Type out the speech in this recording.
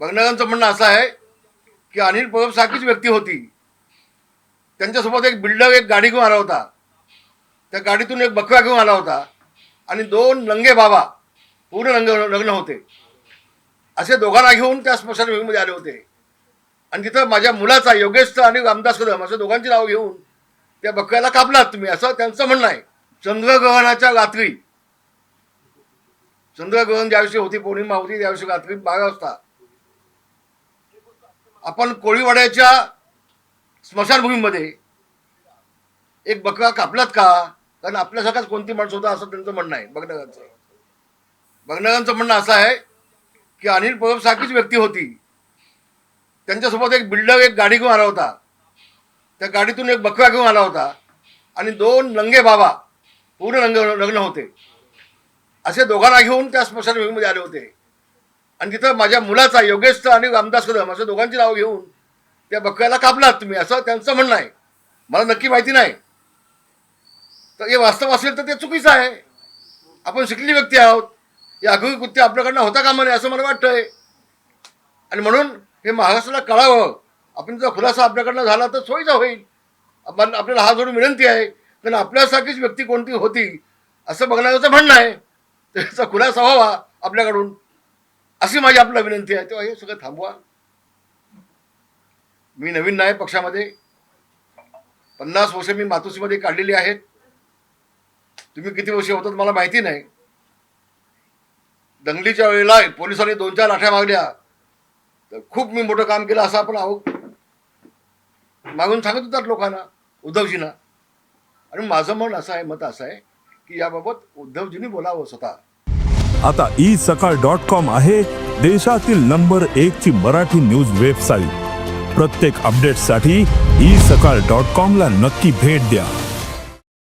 बघणाऱ्यांचं म्हणणं असं आहे की अनिल परब सारखीच व्यक्ती होती, त्यांच्यासोबत एक बिल्डर एक गाडी घेऊन आला होता, त्या गाडीतून एक बकरा घेऊन आला होता आणि दोन नंगे बाबा पूर्ण लग्न होते असे दोघांना घेऊन त्या स्मशानभूमीमध्ये आले होते आणि तिथं माझ्या मुलाचा योगेशचा आणि रामदास कदम अशा दोघांची नावं घेऊन त्या बकऱ्याला कापलात तुम्ही, असं त्यांचं म्हणणं आहे. चंद्रग्रहणाच्या रात्री, चंद्रग्रहण ज्या दिवशी होती, पौर्णिमा होती, त्या दिवशी रात्री 12 वाजता आपण कोळीवाड्याच्या स्मशानभूमीमध्ये एक बकरा कापलात का? कारण आपल्यासारखाच कोणती माणसं होता असं त्यांचं म्हणणं आहे. बघणाऱ्यांचं म्हणणं असं आहे की अनिल परब सारखीच व्यक्ती होती, त्यांच्यासोबत एक बिल्डर एक गाडी घेऊन आला होता, त्या गाडीतून एक बकरा घेऊन आला होता आणि दोन नंगे बाबा पूर्ण लग्न होते असे दोघांना घेऊन त्या स्मशानभूमीमध्ये आले होते आणि तिथं माझ्या मुलाचा योगेशचा आणि रामदास कदम अशा दोघांची नावं घेऊन त्या बकऱ्याला कापलात तुम्ही, असं त्यांचं म्हणणं आहे. मला नक्की माहिती नाही, तर हे वास्तव असेल तर ते चुकीचं आहे. आपण शिकली व्यक्ती आहोत, हे आगळी कृत्य आपल्याकडनं होता कामा नये असं मला वाटतंय आणि म्हणून हे महाराष्ट्राला कळावं. आपण जर खुलासा आपल्याकडनं झाला तर सोयीचा होईल. आपल्याला हात जोडून विनंती आहे, कारण आपल्यासारखीच व्यक्ती कोणती होती असं बघणाऱ्याचं म्हणणं आहे, त्याचा खुलासा व्हावा आपल्याकडून अशी माझी आपल्याला विनंती आहे. तेव्हा हे सगळं थांबवा. मी नवीन नाही पक्षामध्ये, 50 वर्ष मी मातोश्रीमध्ये काढलेली आहेत. तुम्ही किती वर्ष होतात मला माहिती नाही. दंगलीच्या वेळेला पोलिसांनी 2-4 लाठ्या मागल्या तर खूप मी मोठं काम केलं असं आपण मागून सांगत होतात लोकांना, उद्धवजींना. आणि माझं मत असं आहे की याबाबत उद्धवजींनी बोलावं स्वतः. आता isakal.com आहे देशातील नंबर 1 ची मराठी न्यूज वेबसाईट. प्रत्येक अपडेटसाठी isakal.com ला नक्की भेट द्या.